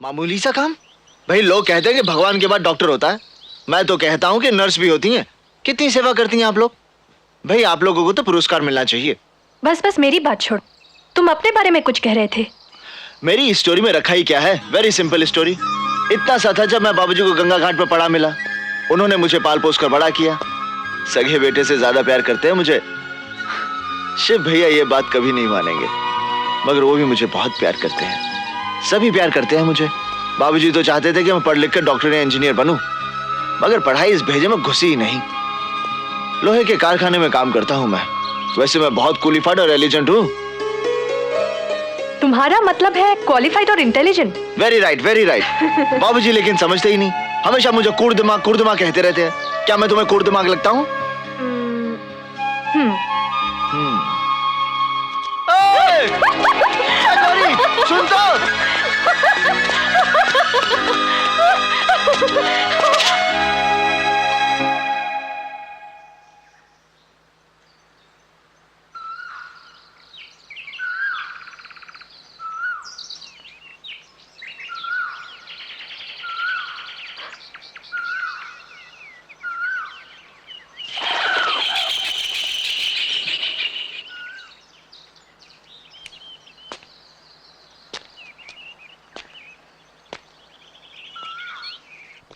मामूली सा काम? भाई लोग कहते हैं कि भगवान के बाद डॉक्टर होता है, मैं तो कहता हूँ कि नर्स भी होती हैं। कितनी सेवा करती हैं आप लोग। भाई आप लोगों को तो पुरस्कार मिलना चाहिए। बस बस मेरी बात छोड़, तुम अपने बारे में कुछ कह रहे थे। मेरी स्टोरी में रखा ही क्या है, वेरी सिंपल स्टोरी। इतना सा था जब मैं बाबूजी को गंगा घाट पर पड़ा मिला। उन्होंने मुझे पाल पोस कर बड़ा किया। सगे बेटे से ज्यादा प्यार करते हैं मुझे। शिव भैया ये बात कभी नहीं मानेंगे, मगर वो भी मुझे बहुत प्यार करते हैं। सभी प्यार करते हैं मुझे। बाबूजी तो चाहते थे कि मैं पढ़ लिख कर डॉक्टर या इंजीनियर बनूं, मगर पढ़ाई इस भेजे में घुसी ही नहीं। लोहे के कारखाने में काम करता हूं मैं। वैसे मैं बहुत क्वालिफाइड और एलिजेंट हूं। तुम्हारा मतलब है क्वालिफाइड और intelligent? Very right, very right. बाबूजी लेकिन समझते ही नहीं, हमेशा मुझे कूड़ दिमाग कहते रहते हैं। क्या मैं तुम्हें कूड़ दिमाग लगता हूँ? सुन तो।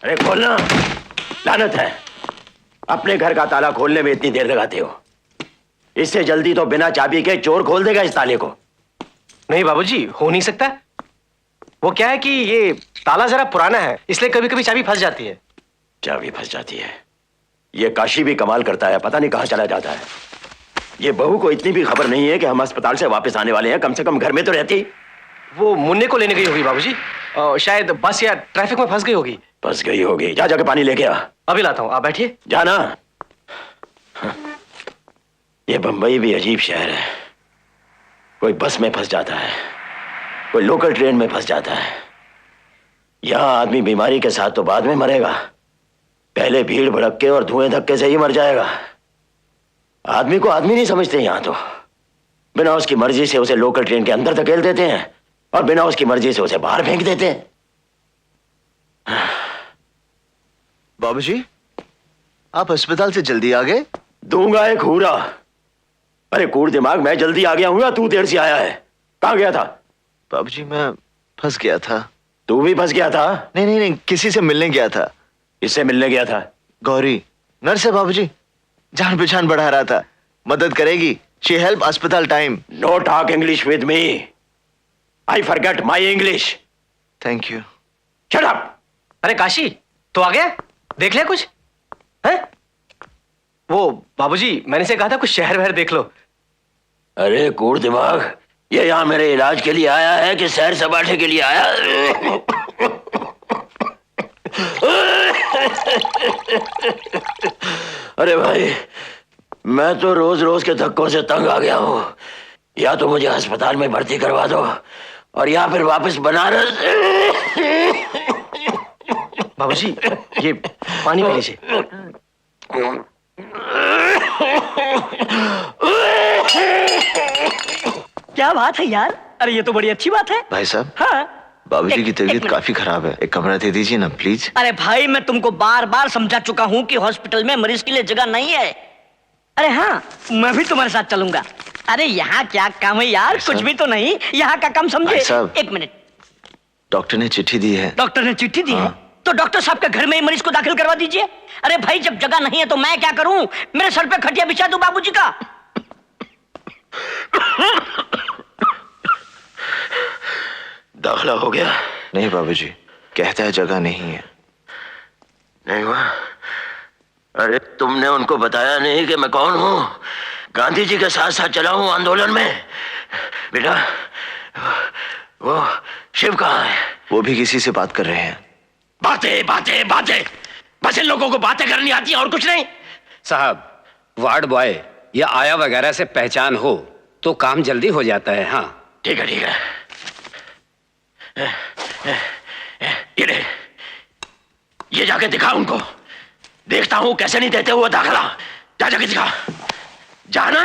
अरे खोलना, लानत है। अपने घर का ताला खोलने में इतनी देर लगाते हो। इससे जल्दी तो बिना चाबी के चोर खोल देगा इस ताले को। नहीं बाबूजी, हो नहीं सकता। वो क्या है कि ये ताला जरा पुराना है, इसलिए कभी कभी चाबी फंस जाती है। चाबी फंस जाती है? ये काशी भी कमाल करता है, पता नहीं कहां चला जाता है। ये बहू को इतनी भी खबर नहीं है कि हम अस्पताल से वापस आने वाले हैं। कम से कम घर में तो रहती। वो मुन्ने को लेने गई होगी बाबूजी। शायद बस या ट्रैफिक में फंस गई होगी। फंस गई होगी। जा जाके पानी लेके आ। अभी लाता हूं, आप बैठिए। जाना। ये बंबई भी अजीब शहर है। कोई बस में फंस जाता है, कोई लोकल ट्रेन में फंस जाता है। यहां आदमी बीमारी के साथ तो बाद में मरेगा, पहले भीड़ भड़क और धुएं धक्के से ही मर जाएगा। आदमी को आदमी नहीं समझते यहां तो। बिना उसकी मर्जी से उसे लोकल ट्रेन के अंदर धकेल देते हैं और बिना उसकी मर्जी से उसे बाहर फेंक देते हैं। बाबूजी, आप अस्पताल से जल्दी आ गए? दूंगा एक हूरा। अरे कूड़ दिमाग, मैं जल्दी आ गया हूं या तू देर से आया है? कहां गया था? बाबूजी मैं फंस गया था। तू भी फंस गया था? नहीं नहीं नहीं, किसी से मिलने गया था। इससे मिलने गया था? गौरी नर्स है बाबूजी, जान पहचान बढ़ा रहा था, मदद करेगी। शी हेल्प अस्पताल time. No talk English with me, I forget my English. Thank you. Shut up. अरे काशी तो आ गया, देख लिया कुछ है? वो बाबूजी मैंने से कहा था कुछ शहर वहर देख लो। अरे कूड़ दिमाग, ये यहां मेरे इलाज के लिए आया है कि सैर सपाटे के लिए आया? अरे भाई, मैं तो रोज रोज के धक्कों से तंग आ गया हूं। या तो मुझे अस्पताल में भर्ती करवा दो और या फिर वापस बनारस। बाबूजी ये पानी पी लीजिए। क्या बात है यार, अरे ये तो बड़ी अच्छी बात है। भाई साहब, हाँ, बाबूजी की तबीयत काफी खराब है, एक कमरा दे दीजिए ना प्लीज। अरे भाई मैं तुमको बार बार समझा चुका हूँ कि हॉस्पिटल में मरीज के लिए जगह नहीं है। अरे हाँ, मैं भी तुम्हारे साथ चलूंगा। अरे यहाँ क्या काम है यार, कुछ भी तो नहीं, यहाँ का काम समझे। एक मिनट, डॉक्टर ने चिट्ठी दी है। डॉक्टर ने चिट्ठी दी है? तो डॉक्टर साहब के घर में ही मरीज को दाखिल करवा दीजिए। अरे भाई जब जगह नहीं है तो मैं क्या करूं? मेरे सर पे खटिया बिछा दूं बाबूजी का। दाखिला हो गया? नहीं बाबूजी, कहता है जगह नहीं है। नहीं हुआ? अरे तुमने उनको बताया नहीं कि मैं कौन हूं? गांधी जी के साथ साथ चला हूं आंदोलन में। बेटा वो शिव कहाँ है? वो भी किसी से बात कर रहे हैं। बातें बातें बातें, बस इन लोगों को बातें करनी आती है और कुछ नहीं। साहब, वार्ड बॉय या आया वगैरह से पहचान हो तो काम जल्दी हो जाता है। हाँ ठीक है ठीक है। ये जाके दिखा उनको, देखता हूं कैसे नहीं देते हुए दाखिला। जा जाके दिखा, जाना।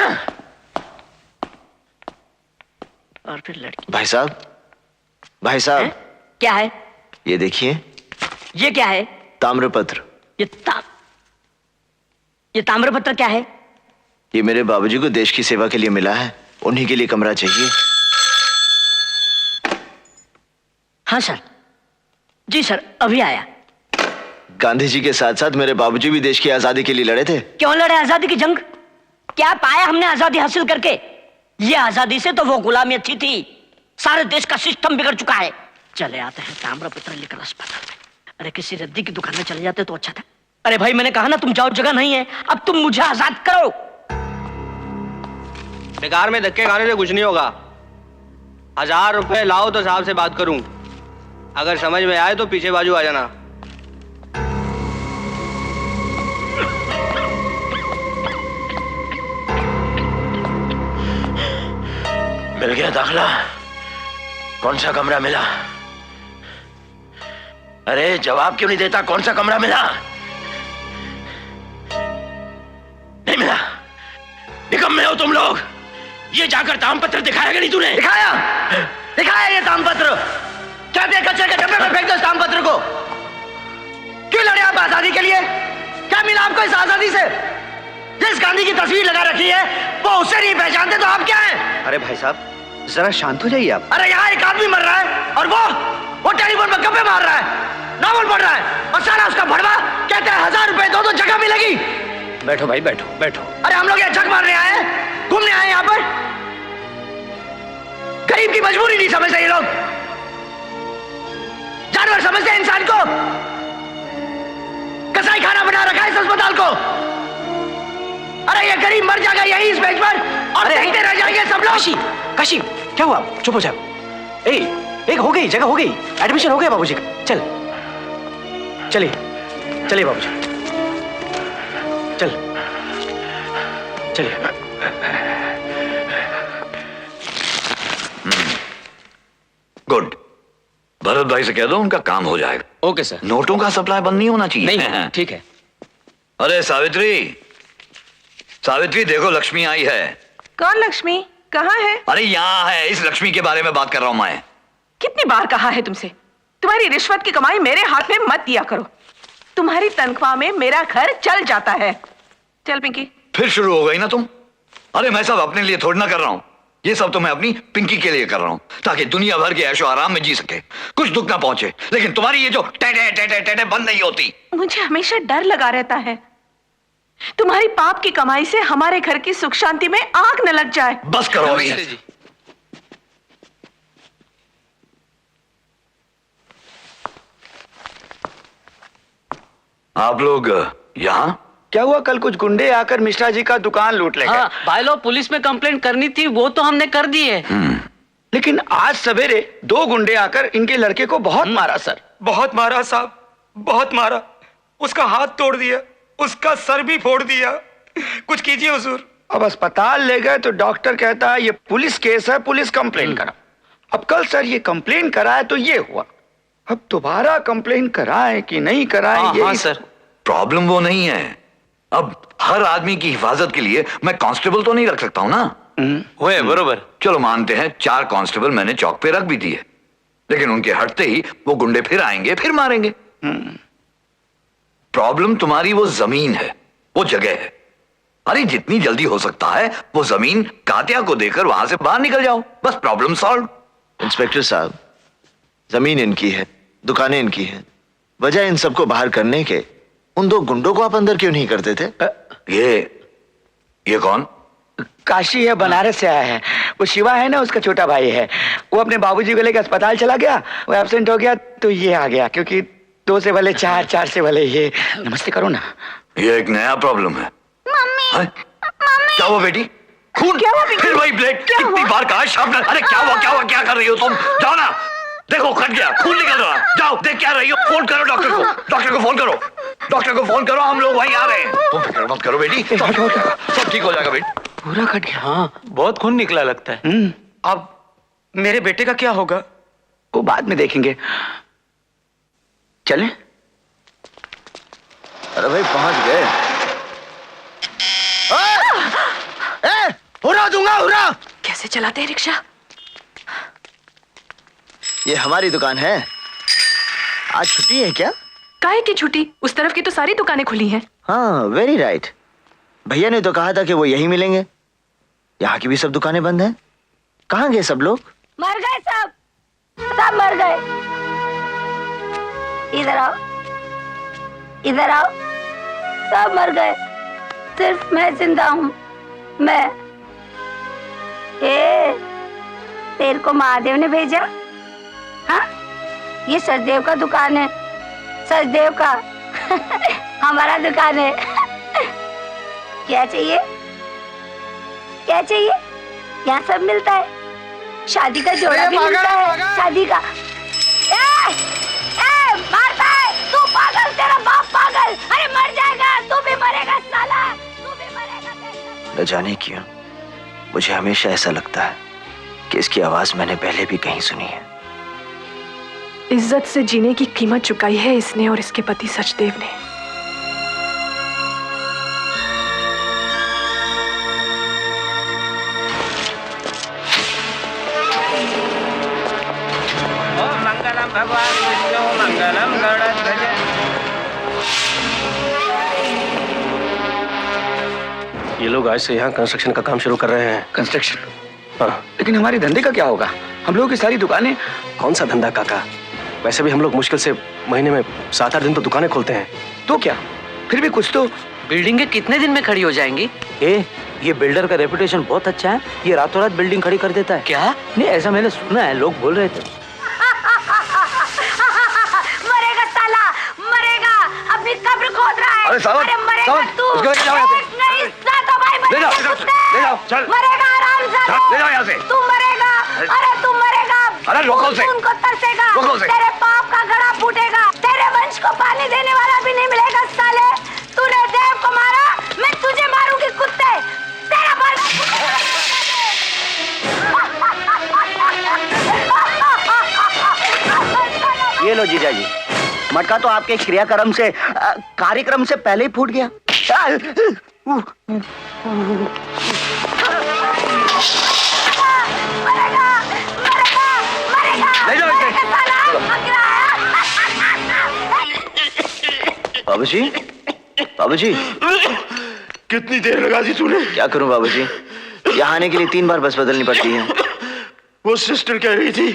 और फिर लड़की। भाई साहब, भाई साहब। क्या है? ये देखिए, ये क्या है? ताम्रपत्र। ये ताम्रपत्र क्या है? ये मेरे बाबूजी को देश की सेवा के लिए मिला है, उन्हीं के लिए कमरा चाहिए। हाँ सर, जी सर, अभी आया। गांधी जी के साथ साथ मेरे बाबूजी भी देश की आजादी के लिए लड़े थे। क्यों लड़े आजादी की जंग? क्या पाया हमने आजादी हासिल करके? ये आजादी से तो वो गुलामी अच्छी थी, सारे देश का सिस्टम बिगड़ चुका है। चले आते हैं ताम्रपत्र लेकर अस्पताल में। अरे किसी रद्दी की दुकान में चले जाते तो अच्छा था। अरे भाई मैंने कहा ना तुम जाओ, जगह नहीं है, अब तुम मुझे आजाद करो। बेकार में धक्के खाने से कुछ नहीं होगा। 1000 रुपए लाओ तो साहब से बात करूं, अगर समझ में आए तो पीछे बाजू आ जाना। मिल गया दाखला? कौन सा कमरा मिला? अरे जवाब क्यों नहीं देता? कौन सा कमरा मिला? नहीं मिला? निकम्मे हो तुम लोग। ये जाकर तामपत्र दिखाया कि नहीं तूने? दिखाया ये तामपत्र। क्या दे कचरे के डब्बे में फेंक दो इस तामपत्र को। क्यों लड़े आप आजादी के लिए? क्या मिला आपको इस आजादी से? जिस गांधी की तस्वीर लगा रखी है वो उससे नहीं पहचानते तो आप क्या हैं? अरे भाई साहब जरा शांत हो जाइए आप। अरे यहाँ एक आदमी मर रहा है और वो टेलीफोन पर गप्पे मार रहा है, नॉवल पढ़ रहा है, और सारा उसका भड़वा कहते हैं 1000 रुपए दो तो जगह मिलेगी। बैठो भाई, बैठो बैठो। अरे हम लोग यहाँ झक मारने आए हैं, घूमने आए हैं यहाँ पर? गरीब की मजबूरी नहीं समझते ये लोग, जानवर समझते हैं इंसान को। कसाई खाना बना रखा है इस अस्पताल को। अरे ये गरीब मर जाएगा यही इस बेंच पर और देखते रह जाएंगे सब लोग। काशी क्या हुआ? चुप हो जाओ। एक हो गई, जगह हो गई, एडमिशन हो गया बाबूजी का। चलिए चलिए बाबूजी, चलिए। गुड। भरत भाई से कह दो उनका काम हो जाएगा। Okay sir. नोटों का सप्लाई बंद नहीं होना चाहिए। नहीं, ठीक है। अरे सावित्री, सावित्री देखो लक्ष्मी आई है। कौन लक्ष्मी? कहाँ है? अरे यहाँ है, इस लक्ष्मी के बारे में बात कर रहा हूं मैं। कितनी बार कहा है तुमसे, तुम्हारी रिश्वत की कमाई मेरे हाथ में मत दिया करो। तुम्हारी तनख्वाह में मेरा घर चल जाता है। चल पिंकी। फिर शुरू हो गई ना तुम। अरे मैं सब अपने लिए थोड़ी ना कर रहा हूं, ये सब तो मैं अपनी पिंकी के लिए कर रहा हूं, ताकि दुनिया भर के ऐशो आराम में जी सके, कुछ दुख ना पहुंचे। लेकिन तुम्हारी ये जो टेटे टेटे टेटे बंद नहीं होती। मुझे हमेशा डर लगा रहता है तुम्हारी पाप की कमाई से हमारे घर की सुख शांति में आग न लग जाए। बस करो अभी। आप लोग यहाँ? क्या हुआ? कल कुछ गुंडे आकर मिश्रा जी का दुकान लूट ले गए। हाँ, भाई लोग पुलिस में कंप्लेंट करनी थी, वो तो हमने कर दी है। लेकिन आज सवेरे 2 गुंडे आकर इनके लड़के को बहुत मारा सर। बहुत मारा साहब, बहुत मारा। उसका हाथ तोड़ दिया, उसका सर भी फोड़ दिया। कुछ कीजिए हुजूर। अब अस्पताल ले गए तो डॉक्टर कहता है ये पुलिस केस है, पुलिस कंप्लेन करा। अब कल सर ये कंप्लेन कराए तो ये हुआ, अब दोबारा कंप्लेन कराए कि नहीं कराए। हाँ सर, प्रॉब्लम वो नहीं है। अब हर आदमी की हिफाजत के लिए मैं कांस्टेबल तो नहीं रख सकता हूं ना। हुए बरोबर। चलो मानते हैं 4 कांस्टेबल मैंने चौक पे रख भी दिए, लेकिन उनके हटते ही वो गुंडे फिर आएंगे, फिर मारेंगे। प्रॉब्लम तुम्हारी वो जमीन है, वो जगह है। अरे जितनी जल्दी हो सकता है वो जमीन कातिया को देकर वहां से बाहर निकल जाओ, बस प्रॉब्लम सॉल्व। इंस्पेक्टर साहब, जमीन इनकी है, दुकानें इनकी हैं, वजह इन सबको बाहर करने के उन 2 गुंडों को आप अंदर क्यों नहीं करते थे? ये कौन? काशी है, बनारस से आया है। वो शिवा है ना, उसका छोटा भाई है। वो अपने बाबूजी को लेकर अस्पताल चला गया, वो एब्सेंट हो गया तो ये आ गया, क्योंकि 2 से भले 4, 4 से भले ये। नमस्ते करो ना। ये एक नया प्रॉब्लम है। मम्मी, क्या हुआ बेटी? खून? क्या हुआ? फिर वही ब्लेड? कितनी बार कहा शार्पनर? अरे क्या हुआ, क्या हुआ, क्या कर रही हो तुम? जाओ ना, देखो कट गया, खून निकल रहा। जाओ देख क्या रही हो, फोन करो डॉक्टर को, डॉक्टर को फोन करो, डॉक्टर को फोन करो, हम लोग वहीं आ रहे हैं। तुम फिक्र मत करो बेटी, सब ठीक हो जाएगा बेटी। पूरा कट गया। हाँ, बहुत खून निकला लगता है। अब मेरे बेटे का क्या होगा? वो बाद में देखेंगे। चलें? अरे भाई पहुंच गए। हुर्रा दूंगा, हुर्रा। कैसे चलाते हैं रिक्शा? ये हमारी दुकान है, आज छुट्टी है क्या? काहे की छुट्टी? उस तरफ की तो सारी दुकानें खुली हैं। हाँ, वेरी राइट। भैया ने तो कहा था कि वो यहीं मिलेंगे। यहाँ की भी सब दुकानें बंद हैं। कहाँ गए सब लोग? मर गए सब मर गए। इधर आओ, इधर आओ, सब मर गए, सिर्फ मैं जिंदा हूँ। मैं तेरे को महादेव ने भेजा? हाँ, ये सचदेव का दुकान है, सचदेव का हमारा दुकान है। क्या चाहिए? क्या चाहिए? यहाँ सब मिलता है, शादी का जोड़ा भी मिलता है, शादी का। मारता है तू, पागल, तेरा बाप पागल। अरे मर जाएगा, तू भी मरेगा साला, तू भी मरेगा। न जाने क्यों मुझे हमेशा ऐसा लगता है कि इसकी आवाज मैंने पहले भी कहीं सुनी है। इज्जत से जीने की कीमत चुकाई है इसने और इसके पति सचदेव ने। मंगलम भगवान विष्णु मंगलम गरुड़ध्वज। ये लोग आज से यहाँ कंस्ट्रक्शन का काम शुरू कर रहे हैं। कंस्ट्रक्शन? हाँ। लेकिन हमारे धंधे का क्या होगा? हम लोगों की सारी दुकानें। कौन सा धंधा काका? वैसे भी हम लोग मुश्किल से महीने में 7-8 दिन तो दुकानें खोलते हैं। तो क्या, फिर भी कुछ तो। बिल्डिंगें कितने दिन में खड़ी हो जाएंगी? ये बिल्डर का रेपुटेशन बहुत अच्छा है, ये रातों रात बिल्डिंग खड़ी कर देता है। क्या? नहीं, ऐसा मैंने सुना है, लोग बोल रहे थे। मरेगा साला, मरेगा, अपनी कब्र खोद रहा है। अरे सावन, अरे मरेगा सावन, तू। उसको लेके जाओ यहाँ से। नहीं, सातो भाई ले जाओ, मरेगा, ले जाओ, चल। मरेगा आराम से। ले जाओ यहाँ से। तू मरेगा, अरे तू मरेगा। अरे रोको उसे। उनको तरसेगा, रोको उसे। तेरे पाप का घड़ा फूटेगा, तेरे वंश को पानी देने वाला भी नहीं मिलेगा साले। तूने देव को मारा, मैं तुझे मारूंगी कुत्ते, तेरा ये लो जीजा जी, मटका तो आपके क्रियाक्रम से कार्यक्रम से पहले ही फूट गया। ले जाओ इसे। बाबूजी, बाबूजी, कितनी देर लगा दी तूने? क्या करूं बाबूजी, यहाँ आने के लिए 3 बार बस बदलनी पड़ती है। वो सिस्टर कह रही थी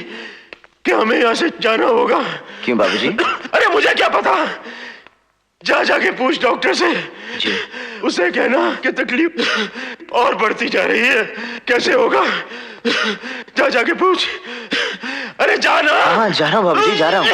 कि हमें यहाँ से जाना होगा। क्यों बाबूजी? अरे मुझे क्या पता, जा जाके पूछ डॉक्टर से। जी। उसे कहना कि तकलीफ और बढ़ती जा रही है, कैसे होगा? जा जाके पूछ। अरे जाना। हाँ, जा रहा हूँ बाबूजी, जा रहा हूँ।